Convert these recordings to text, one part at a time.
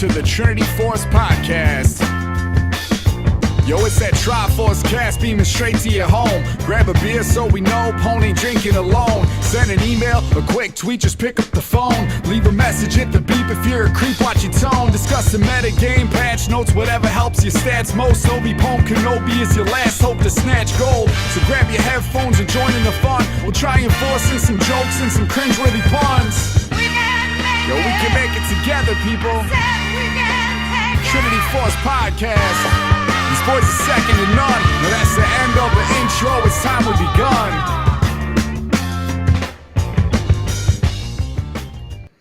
to the Trinity Force Podcast. Yo, it's that Triforce cast beaming straight to your home. Grab a beer so we know Pone ain't drinking alone. Send an email, a quick tweet, just pick up the phone. Leave a message at the beep if you're a creep, watch your tone. Discuss the meta game, patch notes, whatever helps your stats most. Obi-Pone Kenobi is your last hope to snatch gold. So grab your headphones and join in the fun. We'll try and force in some jokes and some cringeworthy puns. Yo, we can make it together, people. Trinity Force Podcast. These boys are second to none. Now that's the end of the intro. It's time we begun.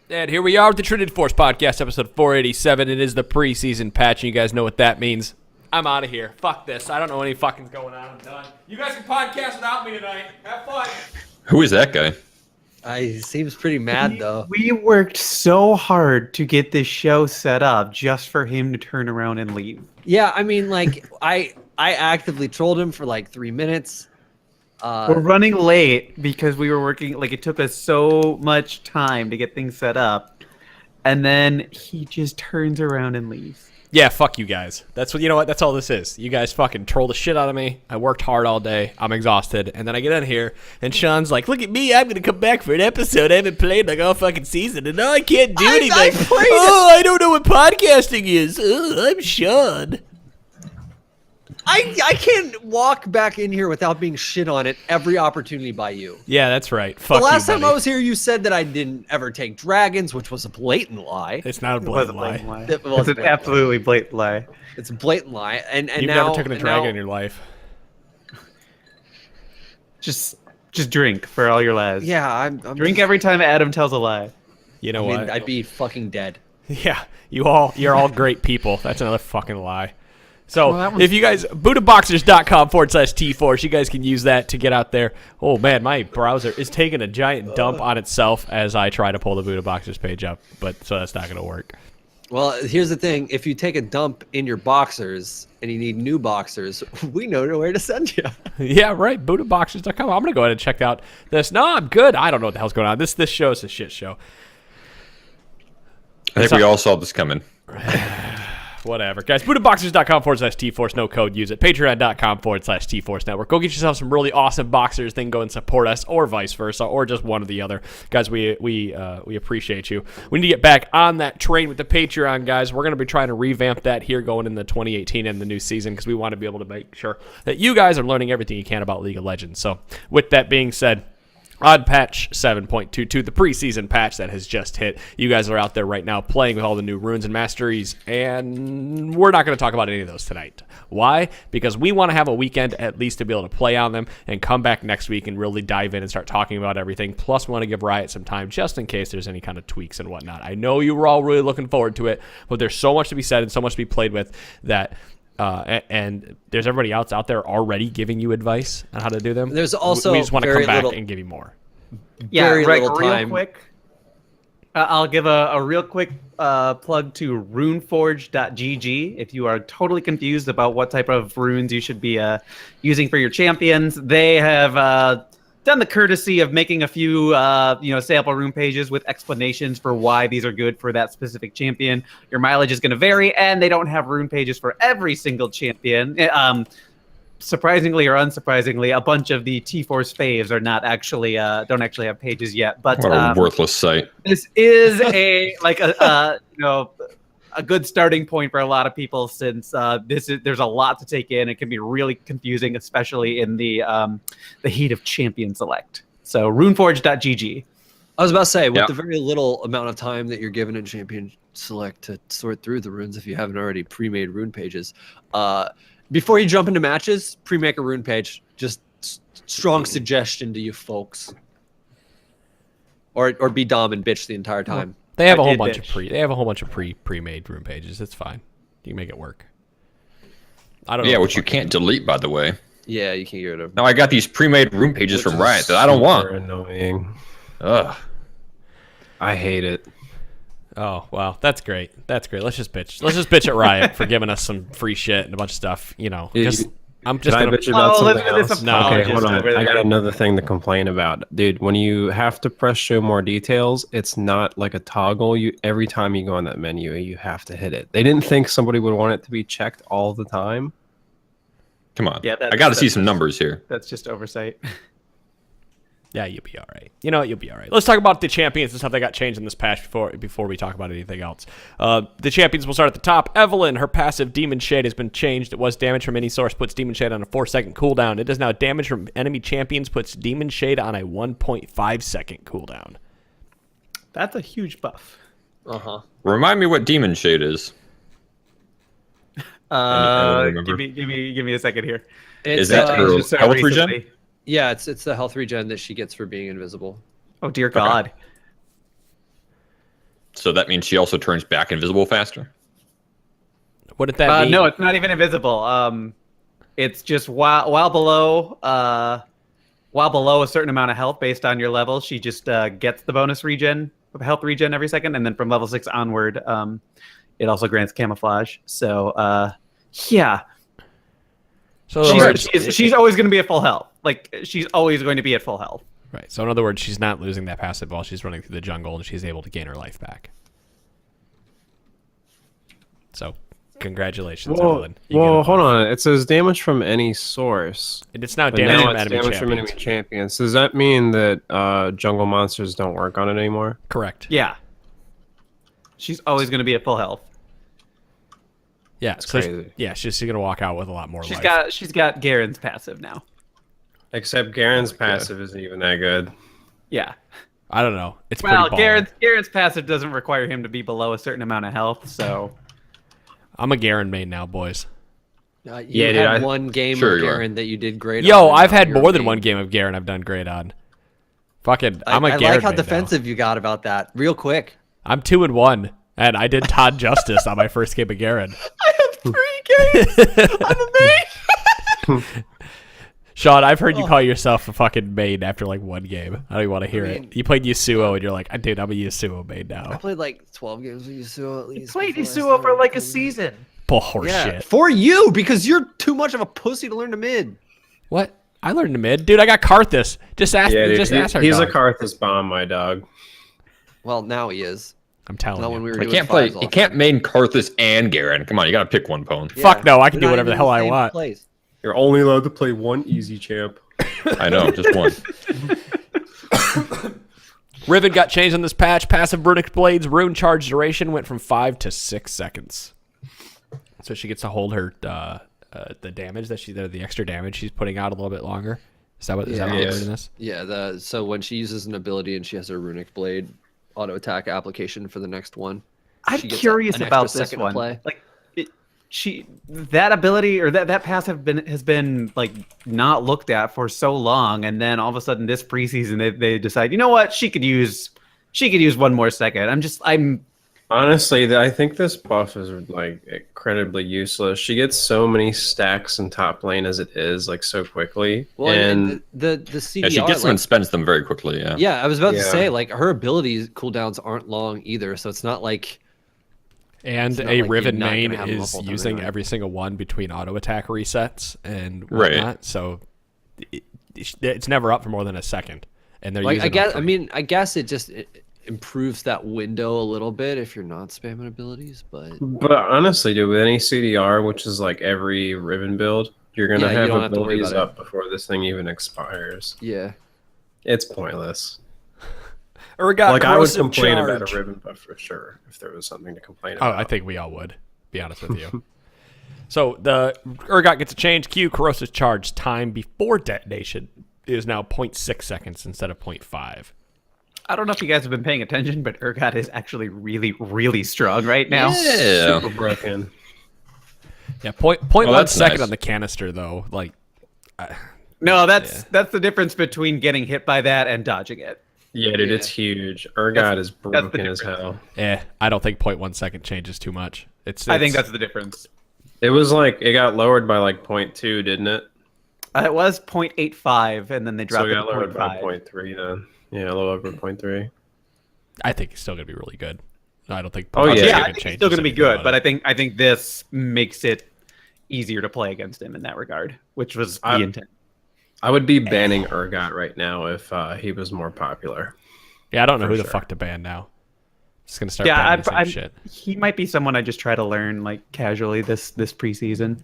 And here we are with the Trinity Force Podcast, episode 487. It is the preseason patch, and you guys know what that means. I'm out of here. Fuck this. I don't know any fucking's going on. I'm done. You guys can podcast without me tonight. Have fun. Who is that guy? He seems pretty mad, though. We worked so hard to get this show set up just for him to turn around and leave. Yeah, I mean, like, I actively trolled him for like 3 minutes. We're running late because we were working, like, it took us so much time to get things set up. And then he just turns around and leaves. Yeah, fuck you guys. That's what, you know what? That's all this is. You guys fucking troll the shit out of me. I worked hard all day. I'm exhausted. And then I get in here, and Sean's like, look at me. I'm going to come back for an episode. I haven't played like all fucking season, and now I can't do anything. I don't know what podcasting is. I'm Sean. I can't walk back in here without being shit on at every opportunity by you. Yeah, that's right. Fuck the last you, time buddy. I was here, you said that I didn't ever take dragons, which was a blatant lie. It's not a blatant lie. It's an absolutely blatant lie. It's a blatant lie. And You've now, never taken a dragon in your life. Just drink for all your lies. Yeah, I'm Drink every time Adam tells a lie. You know what? I'd be fucking dead. Yeah, you're all great people. That's another fucking lie. So, Well, if you guys, buddhaboxers.com/T-Force, you guys can use that to get out there. Oh, man, my browser is taking a giant dump on itself as I try to pull the Buddha Boxers page up, so that's not going to work. Well, here's the thing. If you take a dump in your boxers and you need new boxers, we know where to send you. Yeah, right, buddhaboxers.com. I'm going to go ahead and check out this. No, I'm good. I don't know what the hell's going on. This show is a shit show. I think we all saw this coming. Whatever. Guys, buddhaboxers.com/T-Force. No code. Use it. Patreon.com/T-Force Network. Go get yourself some really awesome boxers. Then go and support us, or vice versa, or just one or the other. Guys, we appreciate you. We need to get back on that train with the Patreon, guys. We're going to be trying to revamp that here going in the 2018 and the new season because we want to be able to make sure that you guys are learning everything you can about League of Legends. So, with that being said, on patch 7.22, the preseason patch that has just hit, you guys are out there right now playing with all the new runes and masteries, and we're not going to talk about any of those tonight. Why? Because we want to have a weekend at least to be able to play on them and come back next week and really dive in and start talking about everything. Plus, we want to give Riot some time just in case there's any kind of tweaks and whatnot. I know you were all really looking forward to it, but there's so much to be said and so much to be played with that... and there's everybody else out there already giving you advice on how to do them. There's also we just want to very come back little- and give you more. Yeah, Very right, little time. real quick. I'll give a real quick plug to runeforge.gg if you are totally confused about what type of runes you should be using for your champions. They have done the courtesy of making a few sample rune pages with explanations for why these are good for that specific champion. Your mileage is going to vary, and they don't have rune pages for every single champion. Surprisingly or unsurprisingly, a bunch of the T-Force faves are not actually don't actually have pages yet. But What a worthless site. this is a good starting point for a lot of people since there's a lot to take in. It can be really confusing, especially in the heat of champion select. So runeforge.gg. I was about to say, with Yeah. the very little amount of time that you're given in Champion Select to sort through the runes, if you haven't already pre-made rune pages, before you jump into matches, pre-make a rune page. Just strong suggestion to you folks. Or be dumb and bitch the entire time. They have I a whole did bunch bitch. they have a whole bunch of pre-made rune pages. It's fine. You can make it work. I don't know. Yeah, what which the you fuck- can't delete, by the way. Yeah, you can't get rid of. Now I got these pre-made room pages from Riot that I don't want. Annoying. Ugh. I hate it. Oh, wow. That's great. That's great. Let's just bitch. Let's just bitch at Riot for giving us some free shit and a bunch of stuff. You know, You- just I'm Can just I gonna. bitch about Oh, something Elizabeth else? is No. Okay, apologist hold on. over I got there. another thing to complain about, dude. When you have to press show more details, it's not like a toggle. You every time you go on that menu, you have to hit it. They didn't think somebody would want it to be checked all the time. Come on. Yeah, I got to see some numbers here. That's just oversight. Yeah, you'll be all right. You know what? You'll be all right. Let's talk about the champions and stuff that got changed in this patch before we talk about anything else. The champions will start at the top. Evelyn, her passive Demon Shade has been changed. It was damage from any source, puts Demon Shade on a 4-second cooldown. It is now damage from enemy champions, puts Demon Shade on a 1.5-second cooldown. That's a huge buff. Remind me what Demon Shade is. remember. Give me a second here. Is that uh, her Just so health recently- regen? Yeah, it's the health regen that she gets for being invisible. Oh dear God. So that means she also turns back invisible faster? What did that mean? No, it's not even invisible. It's just while below a certain amount of health based on your level, she just gets the bonus health regen every second, and then from level 6 onward, it also grants camouflage. So yeah, So in other words, she's always going to be at full health. Like she's always going to be at full health. right. So in other words, she's not losing that passive while she's running through the jungle, and she's able to gain her life back. So, congratulations, Evelyn. You get a Hold buff. on. It says damage from any source. And it's now But damage now from it's enemy damage from champions. enemy champions. Does that mean that jungle monsters don't work on it anymore? Correct. Yeah, she's always going to be at full health. Yeah. That's So crazy. yeah, she's going to walk out with a lot more She's life. got Garen's passive now. Except Garen's passive isn't even that good. Yeah. I don't know. It's Well, pretty baller. Garen's passive doesn't require him to be below a certain amount of health, so I'm a Garen main now, boys. You Yeah, dude, had I- one game Sure of you are. Garen that you did great. Yo, on, I've and had now you're more than main. one game of Garen I've done great on. Fucking, I'm a I Garen like how main now. defensive you got about that. Real quick. I'm 2-1, and I did Todd justice on my first game of Garen. I have 3 games. I'm a main. Sean, I've heard you call yourself a fucking main after like one game. I don't even want to hear mean- it. You played Yasuo, and you're like, dude, I'm a Yasuo main I now. played like 12 games with Yasuo at least. Played before I Yasuo for started like a playing. season. Bullshit. Yeah, for you because you're too much of a pussy to learn to mid. What? I learned to mid, dude. I got Karthus. Just ask. Yeah, dude, just ask her. he's a dog. Karthus bomb, my dog. Well, now he is. I'm telling Not you. when we were You doing can't play. fives all You the can't time. main Karthus and Garen. Come on, you got to pick one pwn. Fuck no, I can They're do not whatever the even hell I same want. place. You're only allowed to play one easy champ. I know, just one. Riven got changed on this patch. Passive Verdict Blades rune charge duration went from 5 to 6 seconds. So she gets to hold her the damage that the extra damage she's putting out a little bit longer. Is that what Yeah. we're Yes. doing this? Yeah, so when she uses an ability and she has her runic blade auto attack application for the next one. I'm she gets curious an about extra this second to one. play. Like, that ability or that passive has been like not looked at for so long, and then all of a sudden this preseason they decide, you know what, she could use 1 more second. I'm Honestly, I think this buff is like incredibly useless. She gets so many stacks in top lane as it is, like so quickly. Well, and the CDR, Yeah, she gets them like, and spends them very quickly. Yeah. yeah, I was about to Yeah. say, like, her abilities cooldowns aren't long either, so it's not like And It's not a like you're Riven not main gonna have them up is all the time using anyway. every single one between auto attack resets and Right. whatnot. So it's never up for more than a second. And they're like using I guess it just improves that window a little bit if you're not spamming abilities, but honestly, dude, with any CDR, which is like every Riven build, you're gonna Yeah, you have don't have to worry abilities about up before this thing even expires. yeah. It's pointless. Urgot Like I would corrosive complain charge. about a Riven buff for sure if there was something to complain Oh, about. I think we all would, be honest with you. So the Urgot gets a change. Q corrosive charge time before detonation is now 0.6 seconds instead of 0.5. I don't know if you guys have been paying attention, but Urgot is actually really, really strong right now. Yeah. Super broken. Yeah, 0.1 that's second nice. on the canister though. Like, No, that's the difference between getting hit by that and dodging it. Yeah, dude, it's huge. Urgot is the broken as difference. hell. I don't think 0.1 second changes too much. I think that's the difference. It was like it got lowered by like 0.2, didn't it? It was 0.85, and then they So dropped it it got to lowered by 0.5. 0.3 then. Yeah, a little over 0.3. I think it's still gonna be really good. I don't think. Oh, yeah. Yeah, I second think it's changes still going to be anything good, about but it. I think this makes it easier to play against him in that regard, which was the I- intent. I would be banning Urgot right now if he was more popular. Yeah, I don't know For who the sure. fuck to ban now. Just gonna start Yeah, banning the same shit. he might be someone I just try to learn like casually this preseason.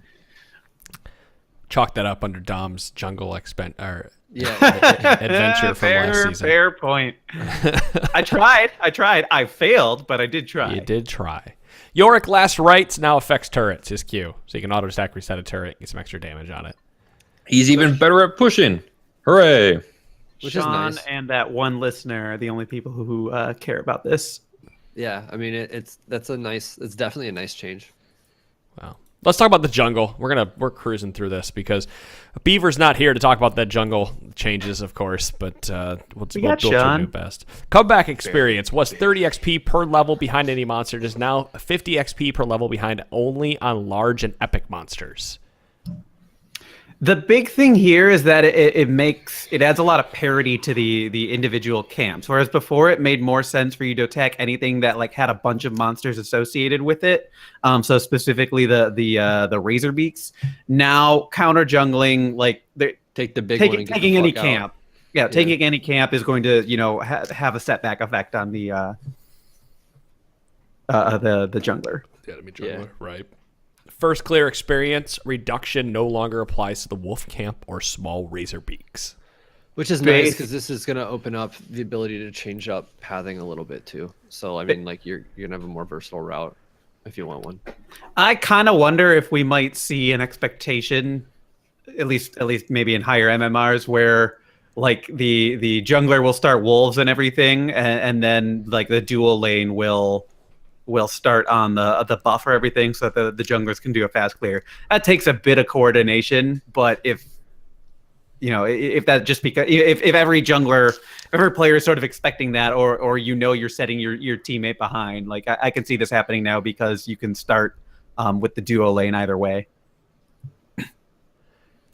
Chalk that up under Dom's jungle adventure from last season. Fair point. I tried. I failed, but I did try. You did try. Yorick last rights now affects turrets. His Q, so you can auto stack reset a turret, get some extra damage on it. He's even better at pushing. Hooray! Which Sean is nice. and that one listener are the only people who care about this. Yeah, I mean it's definitely a nice change. Wow. Let's talk about the jungle. We're cruising through this because Beaver's not here to talk about that jungle changes, of course, but we'll got build your Sean. new best. Comeback experience was 30 XP per level behind any monster. It is now 50 XP per level behind only on large and epic monsters. The big thing here is that it adds a lot of parity to the individual camps. Whereas before it made more sense for you to attack anything that like had a bunch of monsters associated with it. So specifically the Razor Beaks. Now counter jungling like Take the big one and get taking the any fuck camp. out. Yeah, taking any camp is going to have a setback effect on the jungler. The enemy jungler, right. First clear experience reduction no longer applies to the wolf camp or small razor beaks. Which is nice because this is going to open up the ability to change up pathing a little bit too. So I mean, like you're going to have a more versatile route if you want one. I kind of wonder if we might see an expectation, at least maybe in higher MMRs, where like the jungler will start wolves and everything, and then like the dual lane will start on the buff or everything, so that the junglers can do a fast clear. That takes a bit of coordination, but if that just because if every player is sort of expecting that, or you're setting your teammate behind, like I can see this happening now because you can start with the duo lane either way.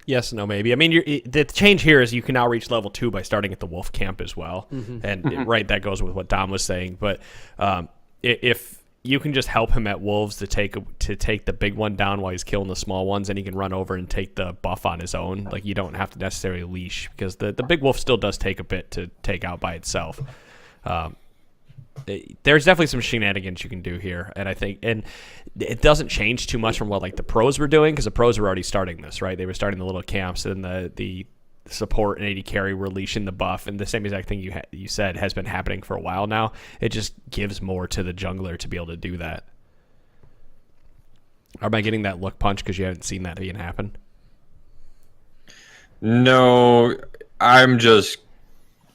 Yes, no, maybe. I mean, the change here is you can now reach level 2 by starting at the wolf camp as well, and right, that goes with what Dom was saying. But if you can just help him at wolves to take the big one down while he's killing the small ones, and he can run over and take the buff on his own. Like you don't have to necessarily leash because the big wolf still does take a bit to take out by itself. There's definitely some shenanigans you can do here, and I think it doesn't change too much from what like the pros were doing because the pros were already starting this, right? They were starting the little camps, and the support and AD carry were leashing the buff, and the same exact thing you said has been happening for a while now. It just gives more to the jungler to be able to do that. Am I getting that look punch because you haven't seen that even happen? No, I'm just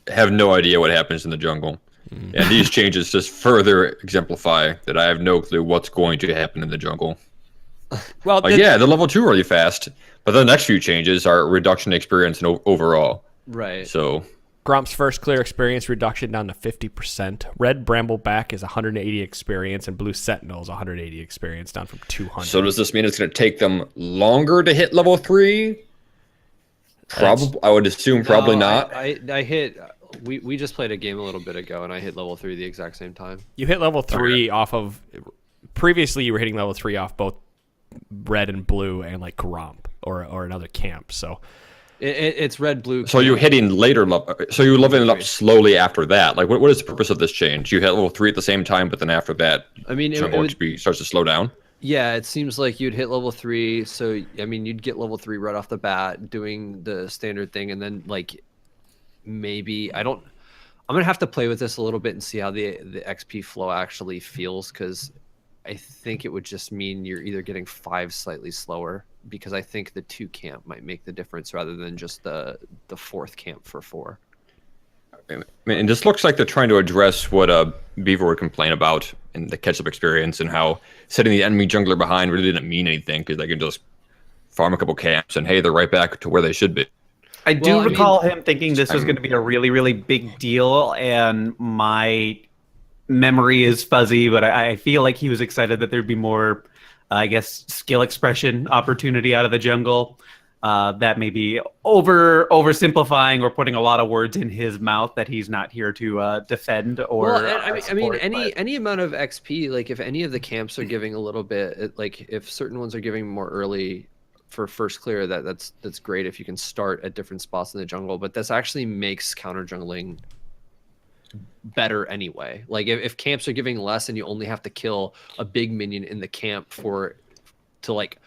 have no idea what happens in the jungle. And these changes just further exemplify that I have no clue what's going to happen in the jungle. Well, The level 2 really fast, but the next few changes are reduction experience and overall. Right. So Grump's first clear experience reduction down to 50%. Red Brambleback is 180 experience, and Blue Sentinel is 180 experience, down from 200. So does this mean it's going to take them longer to hit level 3? Probably, I would assume probably not. I hit. We just played a game a little bit ago, and I hit level 3 the exact same time. You hit level 3 off of... Previously, you were hitting level 3 off both red and blue and like Gromp or another camp. So it's red, blue. So you're hitting later level. So you're leveling up slowly after that. Like, what is the purpose of this change? You hit level 3 at the same time, but then after that, I mean, jungle XP starts to slow down. Yeah, it seems like you'd hit level 3. So I mean, you'd get level 3 right off the bat, doing the standard thing, and then like maybe I'm gonna have to play with this a little bit and see how the XP flow actually feels, because I think it would just mean you're either getting 5 slightly slower, because I think the 2 camp might make the difference rather than just the 4th camp for 4. I mean, and this looks like they're trying to address what Beaver would complain about in the catch-up experience, and how setting the enemy jungler behind really didn't mean anything because they can just farm a couple camps and hey, they're right back to where they should be. I do recall him thinking this was going to be a really, really big deal, and my memory is fuzzy, but I feel like he was excited that there'd be more, I guess, skill expression opportunity out of the jungle. That may be oversimplifying or putting a lot of words in his mouth that he's not here to defend or. Well, and I mean, support, any amount of XP, like if any of the camps are giving a little bit, like if certain ones are giving more early for first clear, that's great if you can start at different spots in the jungle. But this actually makes counter jungling better anyway. Like if camps are giving less and you only have to kill a big minion in the camp to like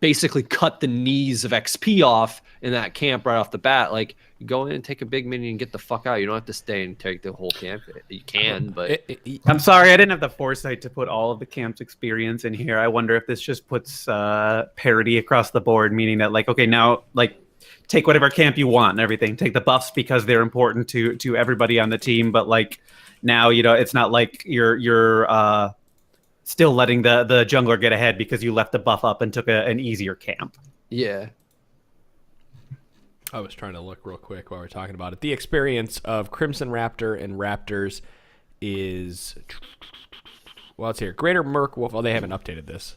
basically cut the knees of XP off in that camp right off the bat, like you go in and take a big minion and get the fuck out. You don't have to stay and take the whole camp. You can, but I'm sorry, I didn't have the foresight to put all of the camp's experience in here. I wonder if this just puts parity across the board, meaning that like, okay, now like take whatever camp you want and everything. Take the buffs because they're important to everybody on the team, but like now, you know, it's not like you're still letting the jungler get ahead because you left the buff up and took an easier camp. yeah. I was trying to look real quick while we're talking about it. The experience of Crimson Raptor and Raptors is, well, it's here. Greater Merc Wolf. Oh, they haven't updated this.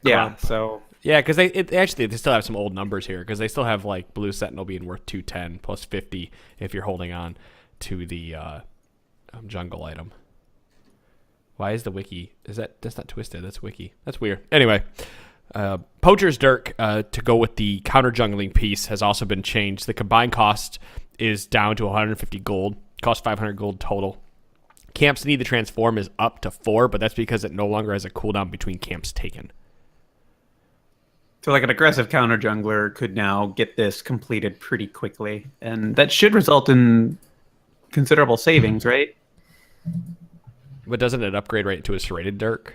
Yeah, so Yeah, because they still have some old numbers here because they still have like Blue Sentinel being worth 210 plus 50 if you're holding on to the jungle item. Why is the wiki? That's not twisted? That's wiki. That's weird. Anyway, Poacher's Dirk to go with the counter jungling piece has also been changed. The combined cost is down to 150 gold. Costs 500 gold total. Camps need to transform is up to 4, but that's because it no longer has a cooldown between camps taken. So like an aggressive counter jungler could now get this completed pretty quickly, and that should result in considerable savings, right? But doesn't it upgrade right into a serrated Dirk?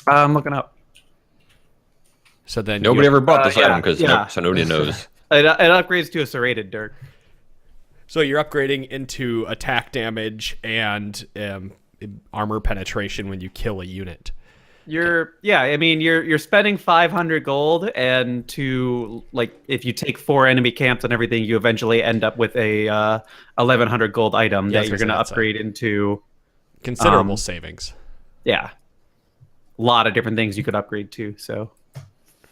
I'm looking up. So then Nobody ever bought this yeah, item because yeah. so nobody knows. It upgrades to a serrated Dirk. So you're upgrading into attack damage and armor penetration when you kill a unit. You're spending 500 gold, and to like if you take 4 enemy camps and everything, you eventually end up with a 1100 gold item that you're going to upgrade into Considerable savings. Yeah, a lot of different things you could upgrade to. So,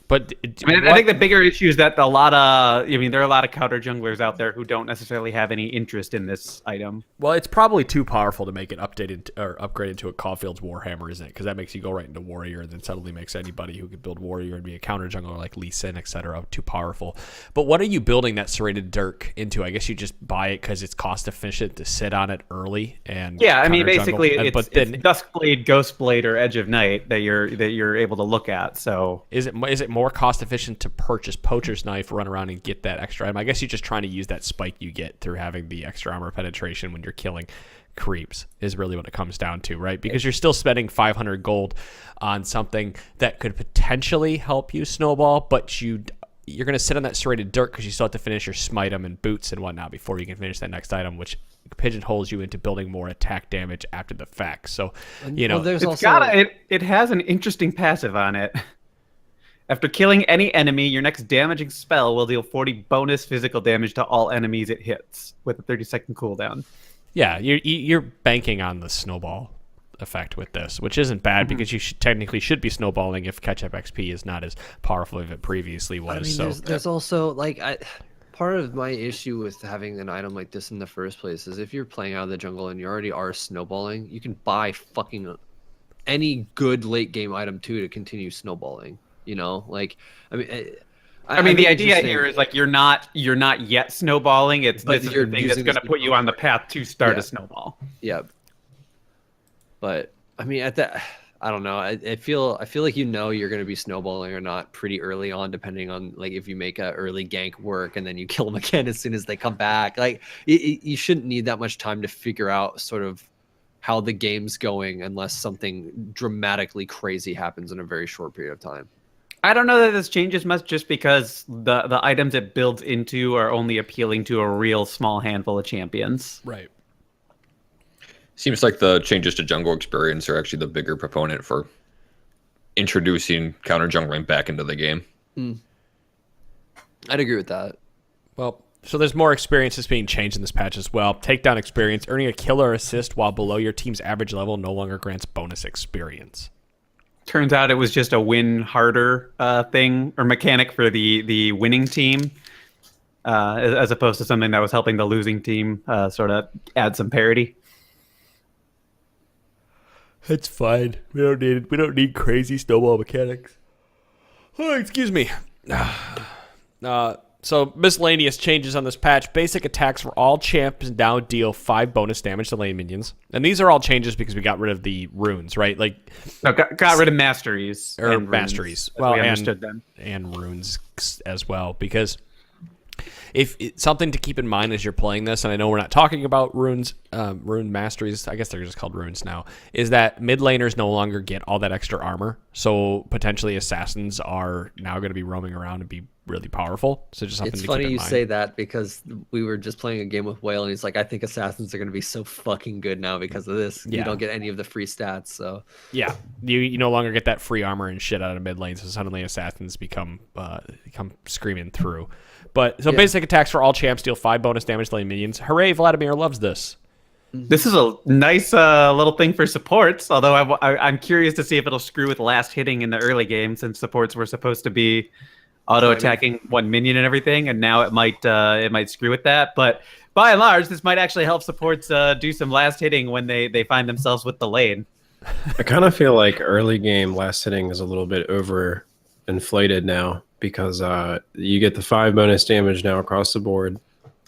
But I think the bigger issue is that there are a lot of counter junglers out there who don't necessarily have any interest in this item. well, it's probably too powerful to make it updated or upgraded to a Caulfield's Warhammer, isn't it? Because that makes you go right into Warrior, and then suddenly makes anybody who could build Warrior and be a counter jungler like Lee Sin, etc., too powerful. But what are you building that serrated Dirk into? I guess you just buy it because it's cost efficient to sit on it early and Yeah, I mean counter basically jungle. it's Duskblade, Ghostblade, or Edge of Night that you're able to look at. So Is it more cost efficient to purchase Poacher's Knife, run around and get that extra item? I guess you're just trying to use that spike you get through having the extra armor penetration when you're killing creeps is really what it comes down to, right? Because you're still spending 500 gold on something that could potentially help you snowball, but you're going to sit on that serrated Dirk because you still have to finish your smite 'em and boots and whatnot before you can finish that next item, which pigeonholes you into building more attack damage after the fact. So, it has an interesting passive on it. After killing any enemy, your next damaging spell will deal 40 bonus physical damage to all enemies it hits with a 30-second cooldown. yeah, you're banking on the snowball effect with this, which isn't bad because you technically should be snowballing if catch-up XP is not as powerful as it previously was. I mean, so there's also like part of my issue with having an item like this in the first place is if you're playing out of the jungle and you already are snowballing, you can buy fucking any good late game item too to continue snowballing. You know, like I mean, the idea here is like you're not yet snowballing. This is the thing that's going to put you on the path to start a snowball. Yeah. But I mean, I don't know. I feel like you're going to be snowballing or not pretty early on, depending on like if you make a early gank work and then you kill them again as soon as they come back. Like you shouldn't need that much time to figure out sort of how the game's going unless something dramatically crazy happens in a very short period of time. I don't know that this changes much just because the items it builds into are only appealing to a real small handful of champions. right. Seems like the changes to jungle experience are actually the bigger proponent for introducing counter jungling back into the game. I'd agree with that. Well, so there's more experiences being changed in this patch as well. Takedown experience, earning a kill or assist while below your team's average level no longer grants bonus experience. turns out it was just a win harder thing or mechanic for the winning team, as opposed to something that was helping the losing team sort of add some parity. That's fine. We don't need crazy snowball mechanics. Oh, excuse me. So miscellaneous changes on this patch. Basic attacks for all champs now deal 5 bonus damage to lane minions. And these are all changes because we got rid of the runes, right? Like No, got rid of masteries. or and runes, masteries. as Well, we understood them. and runes as well, because if it's something to keep in mind as you're playing this, and I know we're not talking about runes, rune masteries, I guess they're just called runes now, is that mid laners no longer get all that extra armor. So potentially assassins are now going to be roaming around and be really powerful. So just something It's to funny keep in you mind. say that because we were just playing a game with Whale and he's like, I think assassins are going to be so fucking good now because of this. Yeah. You don't get any of the free stats. So Yeah, you no longer get that free armor and shit out of mid lane, so suddenly assassins become screaming through. But so basic attacks for all champs deal 5 bonus damage to lane minions. Hooray, Vladimir loves this. This is a nice little thing for supports, although I'm curious to see if it'll screw with last hitting in the early game, since supports were supposed to be auto-attacking one minion and everything, and now it might screw with that. But by and large, this might actually help supports do some last hitting when they find themselves with the lane. I kind of feel like early game last hitting is a little bit over inflated now because you get the 5 bonus damage now across the board.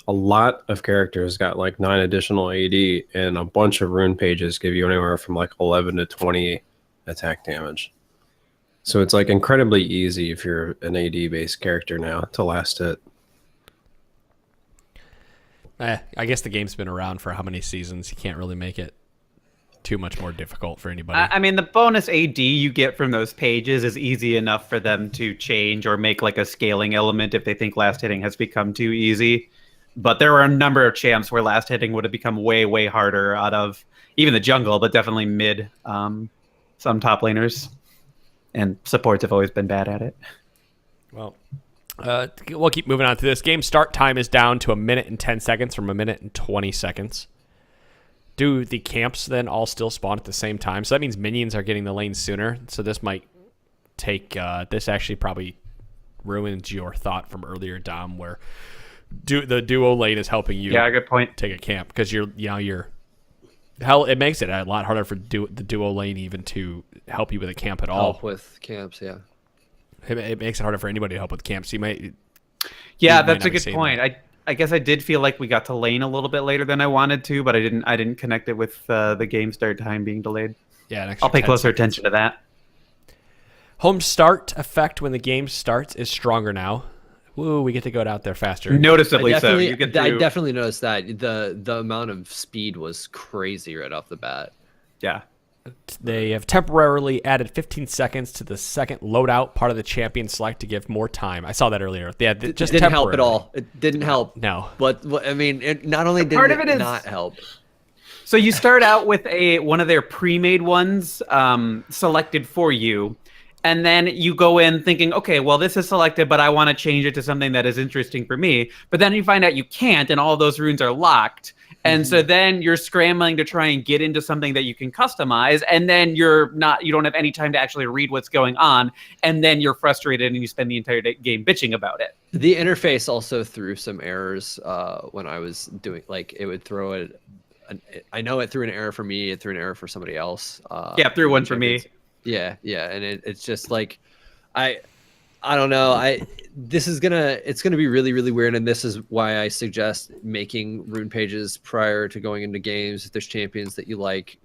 A lot of characters got like 9 additional AD, and a bunch of rune pages give you anywhere from like 11 to 20 attack damage. So it's like incredibly easy if you're an AD based character now to last hit. I guess the game's been around for how many seasons? You can't really make it too much more difficult for anybody. I mean, the bonus AD you get from those pages is easy enough for them to change or make like a scaling element if they think last hitting has become too easy. But there were a number of champs where last hitting would have become way, way harder out of even the jungle, but definitely mid, some top laners. And supports have always been bad at it. Well, we'll keep moving on to this. Game start time is down to 1 minute and 10 seconds from 1 minute and 20 seconds. Do the camps then all still spawn at the same time? So that means minions are getting the lane sooner. So this might take... this actually probably ruins your thought from earlier, Dom, where the duo lane is helping you Good point. take a camp. Because you're... Hell, it makes it a lot harder for the duo lane even to help you with a camp at all. help with camps, yeah. It makes it harder for anybody to help with camps. You might... Yeah, might that's not a be good seeing point. I guess I did feel like we got to lane a little bit later than I wanted to, but I didn't connect it with the game start time being delayed. Yeah, an extra I'll pay 10 closer seconds. attention to that. Home start effect when the game starts is stronger now. Woo, we get to go out there faster. Noticeably I so. definitely, You get I to, definitely noticed that the amount of speed was crazy right off the bat. yeah. They have temporarily added 15 seconds to the second loadout part of the champion select to give more time. I saw that earlier. Yeah, It just didn't help at temporary. all. It didn't help. No. But I mean, it not only did Part it of it is- not help. So you start out with one of their pre-made ones selected for you, and then you go in thinking, okay, well, this is selected, but I want to change it to something that is interesting for me. But then you find out you can't, and all those runes are locked. And so then you're scrambling to try and get into something that you can customize, and then you don't have any time to actually read what's going on, and then you're frustrated and you spend the entire game bitching about it. The interface also threw some errors when I was doing, like, it would throw it. I know it threw an error for me. It threw an error for somebody else. Yeah, threw one for me. Yeah, and it's just like, I don't know. It's gonna be really, really weird, and this is why I suggest making rune pages prior to going into games. If there's champions that you like,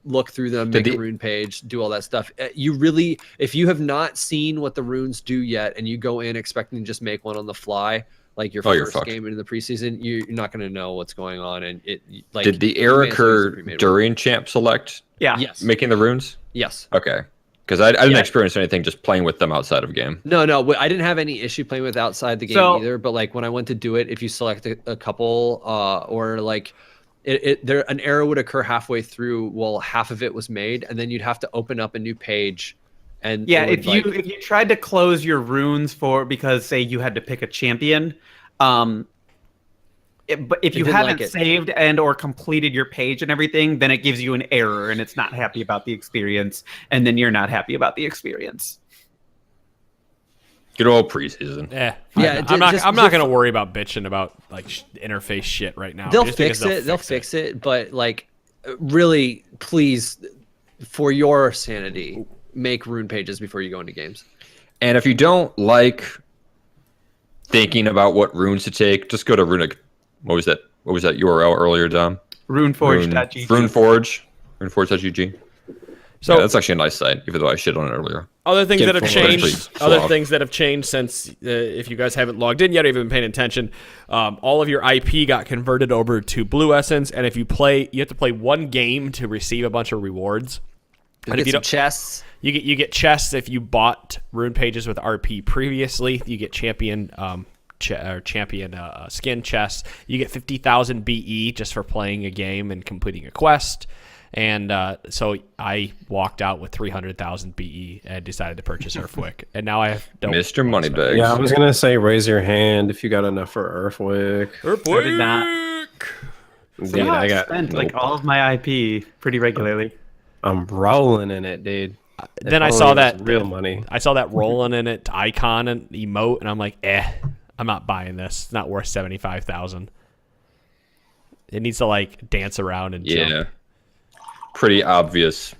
look through them, make a rune page, do all that stuff. You really, if you have not seen what the runes do yet, and you go in expecting to just make one on the fly, like your you're first fucked. game into the preseason, you're not gonna know what's going on. And it like, Did the you error may as well use a occur pre-made rune. during champ select? Yeah. Yes. Making the runes? Yes. Okay. Because I didn't Yeah. experience anything just playing with them outside of game. No, I didn't have any issue playing with outside the game either. But like when I went to do it, if you select a couple, or like an error would occur halfway through. Well, half of it was made, and then you'd have to open up a new page. And Yeah, it would, if you tried to close your runes because say you had to pick a champion, But if you didn't haven't like it. saved and or completed your page and everything, then it gives you an error and it's not happy about the experience, and then you're not happy about the experience. Good old preseason. Yeah, Yeah, I'm not. just- I'm not just- going to worry about bitching about like interface shit right now. They'll just because fix it. They'll fix it. But like, really, please, for your sanity, make rune pages before you go into games. And if you don't like thinking about what runes to take, just go to Runic. What was that URL earlier, Dom? Runeforge.gg. Runeforge. Runeforge.gg. So Yeah, that's actually a nice site, even though I shit on it earlier. other things Get that have full changed. actually Other flop. things that have changed since, if you guys haven't logged in yet or even been paying attention, all of your IP got converted over to Blue Essence, and if you play, you have to play one game to receive a bunch of rewards. And if you Get some don't, chests. you get chests if you bought rune pages with RP previously. You get champion skin chests. You get 50,000 BE just for playing a game and completing a quest. And so I walked out with 300,000 BE and decided to purchase Earthwick. And now I don't. Mr. Moneybags. Yeah, I was gonna say raise your hand if you got enough for Earthwick. Earthwick. I did not. Dude, I got. spent like all of my IP pretty regularly. I'm rolling in it, dude. Then I If saw only it was that real money. I saw that rolling in it icon and emote, and I'm like, I'm not buying this. It's not worth 75,000. It needs to like dance around and Yeah. jump. Pretty obvious.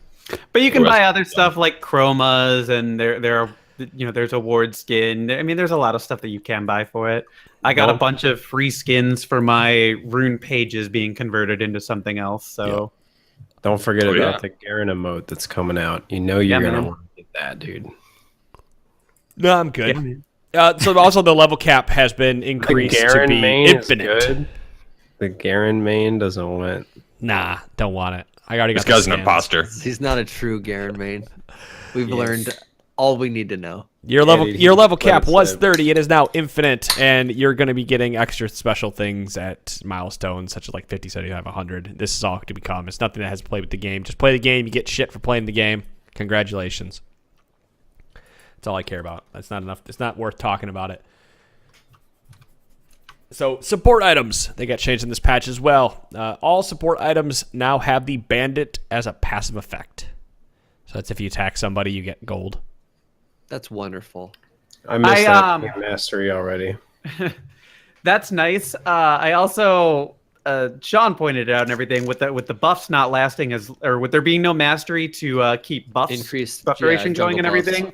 But you can Well, buy other stuff like chromas, and there are there's award skin. I mean, there's a lot of stuff that you can buy for it. I got a bunch of free skins for my rune pages being converted into something else. So Don't forget Oh, about yeah. the Garen emote that's coming out. You know you're Yeah, gonna man. want to get that, dude. No, I'm good. So also the level cap has been The increased to Garen be main infinite. is good. The Garen main doesn't want. Nah, don't want it. I already This got the guy's an skins. imposter. He's not a true Garen main. We've learned all we need to know. Your level dude, your level let cap it was sit. 30. It is now infinite, and you're going to be getting extra special things at milestones, such as like 50, 75, 100. This is all to become. It's nothing that has to play with the game. Just play the game. You get shit for playing the game. Congratulations. That's all I care about. That's not enough. It's not worth talking about it. So support items, they got changed in this patch as well. All support items now have the bandit as a passive effect. So that's if you attack somebody, you get gold. That's wonderful. I missed I, that mastery already. that's nice. I also Sean pointed it out and everything with the buffs not lasting or with there being no mastery to keep buffs Increased buff duration jungle going and buffs. everything.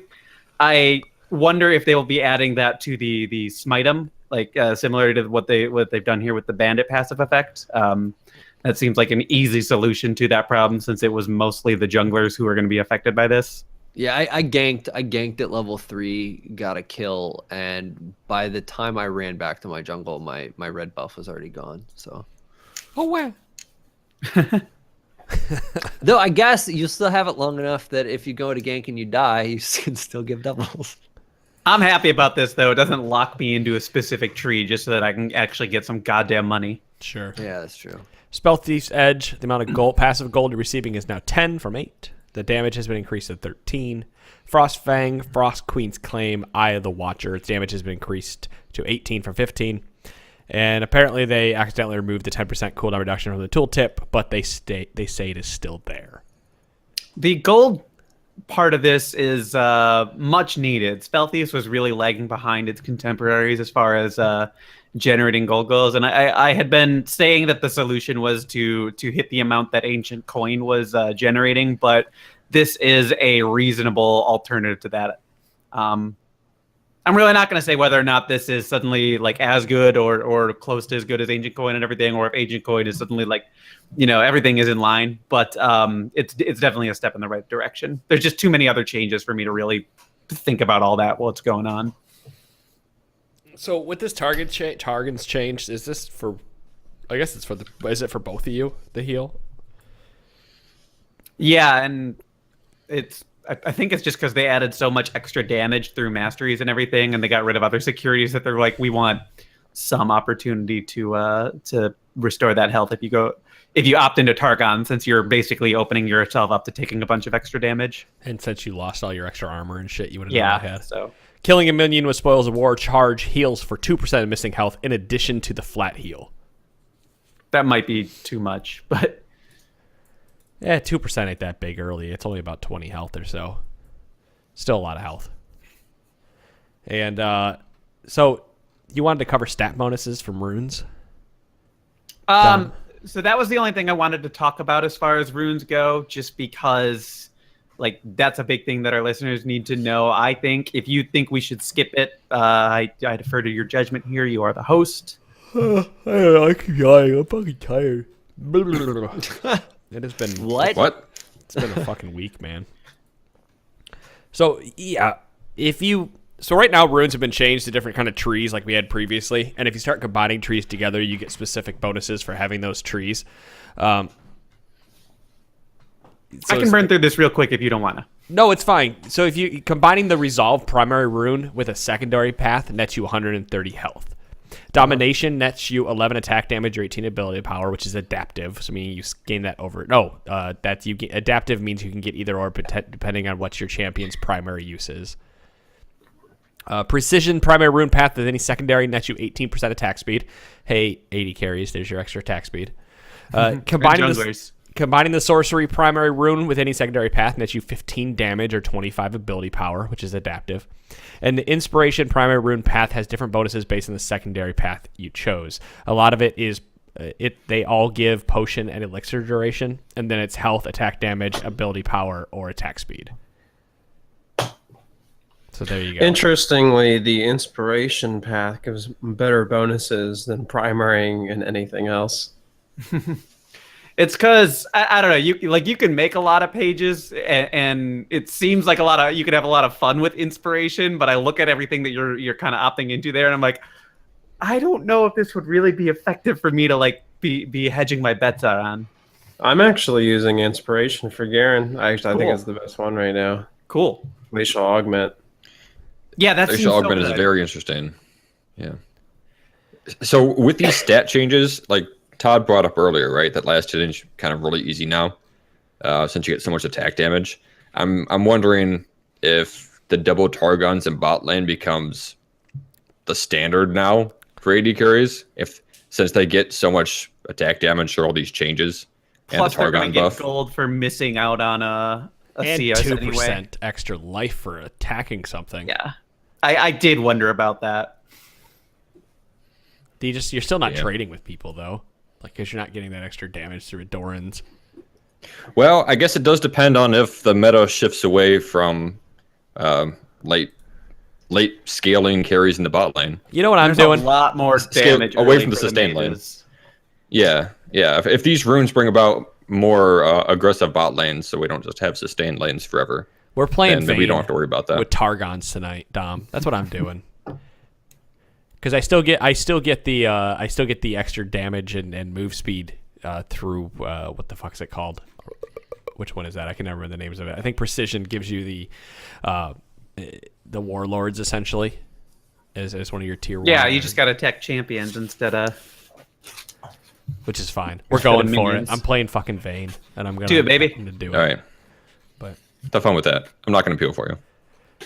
I wonder if they will be adding that to the smitem, like similar to what they've done here with the bandit passive effect. That seems like an easy solution to that problem since it was mostly the junglers who are going to be affected by this. Yeah, I ganked at level 3, got a kill, and by the time I ran back to my jungle, my red buff was already gone. So, Oh, wow. though I guess you still have it long enough that if you go to gank and you die, you can still give doubles. I'm happy about this though. It doesn't lock me into a specific tree just so that I can actually get some goddamn money. Sure. Yeah, that's true. Spell Thief's Edge, the amount of gold, passive gold you're receiving is now 10 from 8. The damage has been increased to 13. Frost Fang, Frost Queen's Claim, Eye of the Watcher, its damage has been increased to 18 from 15. And apparently they accidentally removed the 10% cooldown reduction from the tooltip, but they say it is still there. The gold part of this is much needed. Spell Thieves was really lagging behind its contemporaries as far as generating gold goes, and I had been saying that the solution was to hit the amount that Ancient Coin was generating, but this is a reasonable alternative to that. I'm really not going to say whether or not this is suddenly like as good or close to as good as Ancient Coin and everything, or if Ancient Coin is suddenly like, everything is in line, but it's definitely a step in the right direction. There's just too many other changes for me to really think about all that while it's going on. So with this targets changed, is this for? I guess it's for the. Is it for both of you? The heal. Yeah, and I think it's just because they added so much extra damage through masteries and everything, and they got rid of other securities that they're like, we want some opportunity to restore that health if you opt into Targon, since you're basically opening yourself up to taking a bunch of extra damage. And since you lost all your extra armor and shit, you would have never had. So Killing a minion with Spoils of War charge heals for 2% of missing health in addition to the flat heal. that might be too much, but Yeah, 2% ain't that big early. It's only about 20 health or so. Still a lot of health. And so you wanted to cover stat bonuses from runes? so that was the only thing I wanted to talk about as far as runes go, just because like that's a big thing that our listeners need to know. I think if you think we should skip it, I defer to your judgment here. You are the host. I keep yawning. I'm fucking tired. It has been What? It's been a fucking week, man. So yeah, so right now runes have been changed to different kind of trees like we had previously, and if you start combining trees together, you get specific bonuses for having those trees. I can burn through this real quick if you don't want to. No, it's fine. So if you combining the resolve primary rune with a secondary path nets you 130 health. Domination nets you 11 attack damage or 18 ability power, which is adaptive. So meaning you gain that over. No, that's you get adaptive means you can get either or depending on what your champion's primary use is. Precision primary rune path with any secondary nets you 18% attack speed. Hey, 80 carries. There's your extra attack speed. Combining the sorcery primary rune with any secondary path nets you 15 damage or 25 ability power, which is adaptive. And the inspiration primary rune path has different bonuses based on the secondary path you chose. A lot of it is they all give potion and elixir duration, and then it's health, attack damage, ability power, or attack speed. So there you go. Interestingly, the inspiration path gives better bonuses than primarying and anything else. It's because I don't know. You can make a lot of pages, and it seems like you could have a lot of fun with inspiration. But I look at everything that you're kind of opting into there, and I'm like, I don't know if this would really be effective for me to like be hedging my bets on. I'm actually using inspiration for Garen. I think Cool. it's the best one right now. Cool. Glacial Augment. Yeah, that's Glacial Augment is very interesting. Yeah. So with these stat changes, like Todd brought up earlier, right? That last hit is kind of really easy now, since you get so much attack damage. I'm wondering if the double Targons in bot lane becomes the standard now for AD carries, since they get so much attack damage through all these changes. Plus, and the they're going Targon to get buff. gold for missing out on a And CS 2% anyway. extra life for attacking something. Yeah, I did wonder about that. You're still not Yeah. trading with people though, like because you're not getting that extra damage through Adorans. Well, I guess it does depend on if the meta shifts away from late scaling carries in the bot lane. You know what I'm There's doing? a lot more Scale damage away early from the for sustain lane. mages. Yeah. If these runes bring about more aggressive bot lanes, so we don't just have sustained lanes forever, We're playing then we don't Vayne have to worry about that. with Targons tonight, Dom. That's what I'm doing. Because I still get the extra damage and move speed through what the fuck is it called? Which one is that? I can never remember the names of it. I think precision gives you the warlords essentially as one of your tier 1. Yeah, you just got to tech champions instead of which is fine. We're Instead of going for it. minions. I'm playing fucking Vayne, and I'm gonna Do it, baby. I'm gonna do it. All right. But Have fun with that. I'm not going to peel for you.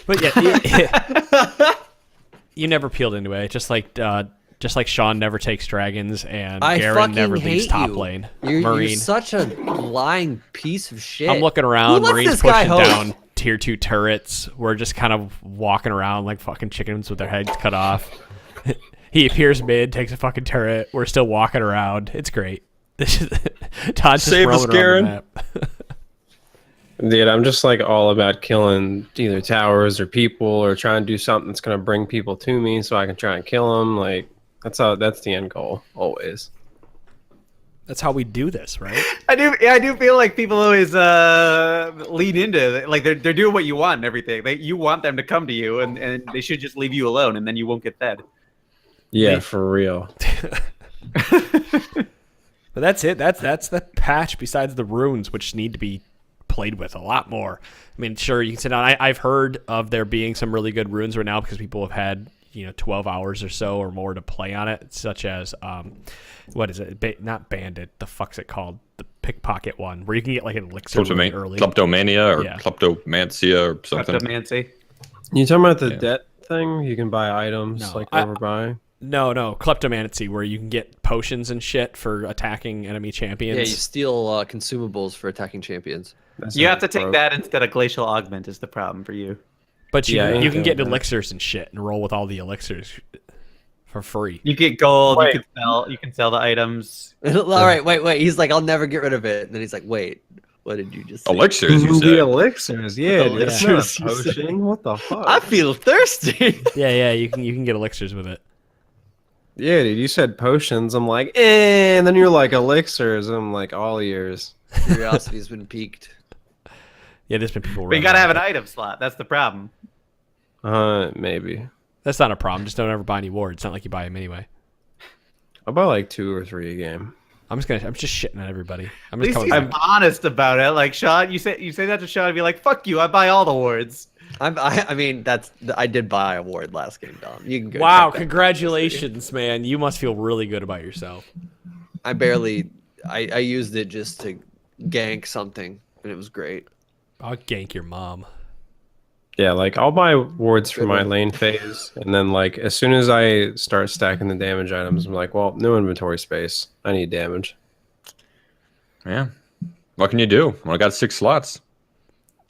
But yeah, you never peeled into it. Just like Sean never takes dragons, and I Garen fucking never leaves hate top you. lane. You're Marine. such a lying piece of shit. I'm looking around. Who lets Marine's this guy pushing host? down tier 2 turrets. We're just kind of walking around like fucking chickens with their heads cut off. He appears mid, takes a fucking turret. We're still walking around. It's great. This is Todd's just Save us, roaming around the Garen. map. Dude, I'm just like all about killing either towers or people or trying to do something that's going to bring people to me so I can try and kill them. Like that's the end goal always. That's how we do this, right? I do feel like people always lean into it. Like they're doing what you want and everything. You want them to come to you, and they should just leave you alone, and then you won't get fed. Yeah, for real. But that's it. That's the patch. Besides the runes, which need to be played with a lot more. I mean, sure, you can sit down. I've heard of there being some really good runes right now because people have had 12 hours or so or more to play on it, such as what is it? Not Bandit. The fuck's it called? The pickpocket one, where you can get like an elixir really early. Kleptomania or Yeah. Kleptomancia or something. Kleptomancy. You talking about the Yeah. debt thing? You can buy items No, like I- overbuy. No, kleptomancy, where you can get potions and shit for attacking enemy champions. Yeah, you steal consumables for attacking champions. You have to take that instead of glacial augment is the problem for you. But you Yeah, you can get that. elixirs and shit and roll with all the elixirs for free. You get gold. Wait. You can sell the items. All right, wait. He's like, I'll never get rid of it. And then he's like, wait, what did you just say? Elixirs, you The said. elixirs, yeah. Elixirs, It's not a you said. potion. What the fuck? I feel thirsty. Yeah, you can get elixirs with it. Yeah, dude, you said potions. I'm like, and then you're like elixirs. I'm like, all ears. Curiosity's been piqued. Yeah, there's been people. But you running gotta have around. an item slot. That's the problem. Maybe. That's not a problem. Just don't ever buy any wards. It's not like you buy them anyway. I'll buy like 2 or 3 a game. I'm just shitting at everybody. I'm At just least coming he's back. honest about it. Like Sean, you say that to Sean and be like, "Fuck you! I buy all the wards." I mean, I did buy a ward last game, Dom. You can go. Wow, check that. congratulations, man. You must feel really good about yourself. I used it just to gank something, and it was great. I'll gank your mom. Yeah, like I'll buy wards for Good my one. lane phase, and then like as soon as I start stacking the damage items, I'm like, well, no inventory space. I need damage. Yeah. What can you do? Well, I got 6 slots.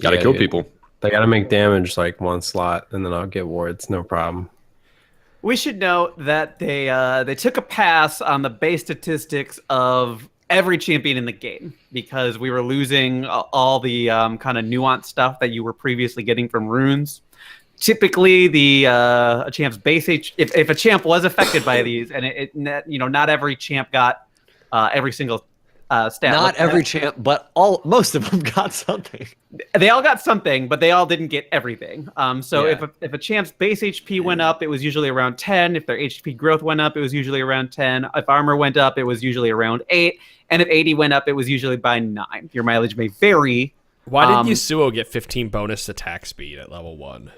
Got to Yeah, kill dude. people. They gotta make damage like 1 slot, and then I'll get wards, no problem. We should note that they took a pass on the base statistics of every champion in the game because we were losing all the kind of nuanced stuff that you were previously getting from runes. Typically, a champ's base if a champ was affected by these, and not every champ got every single stat. Not every champ, but most of them got something. They all got something, but they all didn't get everything. So Yeah. if a champ's base HP went up, it was usually around 10. If their HP growth went up, it was usually around 10. If armor went up, it was usually around 8. And if 80 went up, it was usually by 9. Your mileage may vary. Why did Yasuo get 15 bonus attack speed at level 1?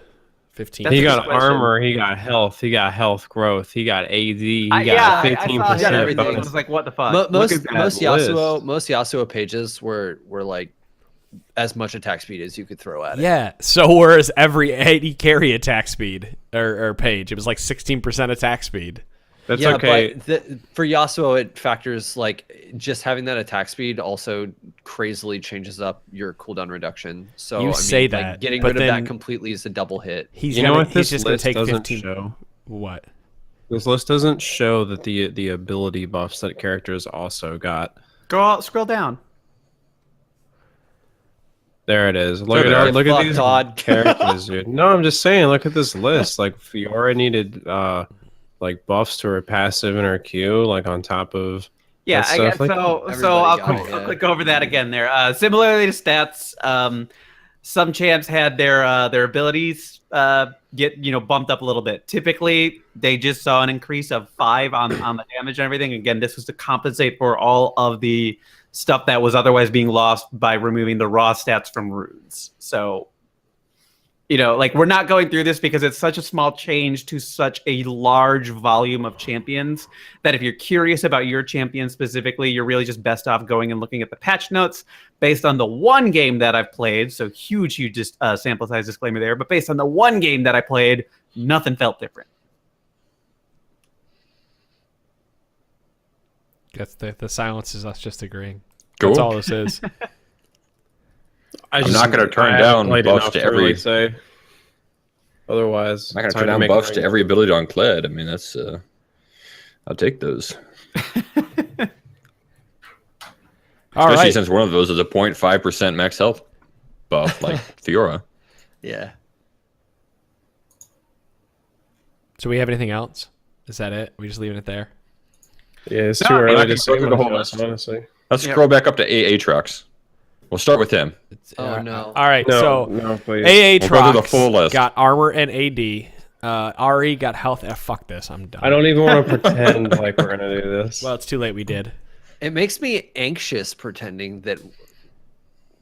15. That's He a got good question. armor, he got health, he got health growth, he got AD, he got I 15% saw everything. I bonus. was like, what the fuck? Most at that Yasuo pages were like as much attack speed as you could throw at it. Yeah, so whereas every 80 carry attack speed or page, it was like 16% attack speed. That's yeah, okay. but for Yasuo, it factors like just having that attack speed also crazily changes up your cooldown reduction. So You say like, that, getting but rid of then- that completely is a double hit. He's You know what he's this just gonna list take doesn't 15. show? What? This list doesn't show that the ability buffs that characters also got. Scroll down. There it is. Look there. at look Fuck, at these Todd. characters, dude. No, I'm just saying. Look at this list. Like Fiora needed like buffs to her passive and her Q, like on top of Yeah, that I guess stuff. Like, so. Everybody So I'll got it, I'll yeah. click over that again there. Similarly to stats, some champs had their abilities get bumped up a little bit. Typically, they just saw an increase of 5 on the damage and everything. Again, this was to compensate for all of the stuff that was otherwise being lost by removing the raw stats from runes. So, like we're not going through this because it's such a small change to such a large volume of champions that if you're curious about your champion specifically, you're really just best off going and looking at the patch notes based on the one game that I've played. So huge sample size disclaimer there. But based on the one game that I played, nothing felt different. That's the silence is us just agreeing. Cool. That's all this is. I'm not gonna turn I down haven't played buffs enough to really every- say. Otherwise, I'm not it's going to hard turn down make buffs to rank. every ability on Kled. I mean, that's... I'll take those. All Especially right. since one of those is a 0.5% max health buff, like Fiora. Yeah. So we have anything else? Is that it? We just leaving it there? Yeah, it's No, too I mean, early I to can say go through the whole much, list. honestly. Let's scroll back up to Aatrox. We'll start with him. Oh, no. All right. No, so no, please. AA We'll go through the Trox full list. got armor and AD. Re got health. Fuck this. I'm done. I don't even want to pretend like we're gonna do this. Well, it's too late. We did. It makes me anxious pretending that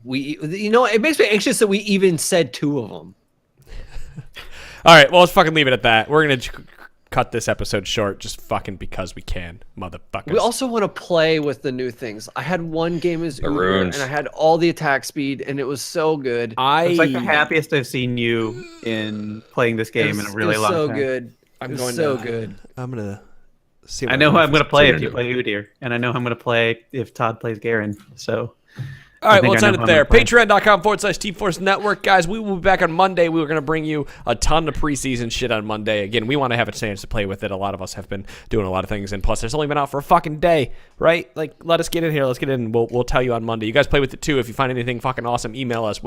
it makes me anxious that we even said 2 of them. All right. Well, let's fucking leave it at that. We're gonna cut this episode short just fucking because we can, motherfuckers. We also want to play with the new things. I had one game as Uber, runes. and I had all the attack speed, and it was so good. It's like the happiest I've seen you in playing this game in a really long so time. good. I'm It going was so to, good. I'm gonna see. I know who I'm going to play if Trinity. you play Udyr, and I know who I'm going to play if Todd plays Garen. So, All right, think well, let's I know end who it I'm there. gonna play. Patreon.com/T-Force Network. Guys, we will be back on Monday. We were going to bring you a ton of preseason shit on Monday. Again, we want to have a chance to play with it. A lot of us have been doing a lot of things, and plus, it's only been out for a fucking day, right? Like, let us get in here. Let's get in. We'll tell you on Monday. You guys play with it, too. If you find anything fucking awesome, email us.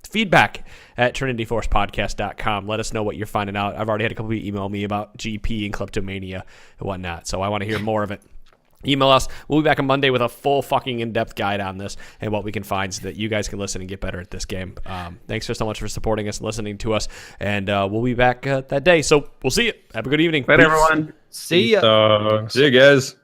Feedback at trinityforcepodcast.com. Let us know what you're finding out. I've already had a couple people email me about GP and kleptomania and whatnot, so I want to hear more of it. Email us. We'll be back on Monday with a full fucking in-depth guide on this and what we can find so that you guys can listen and get better at this game. Thanks so much for supporting us and listening to us, and we'll be back that day. So we'll see you. Have a good evening. Bye, Peace. everyone. See ya. Dogs. See you guys.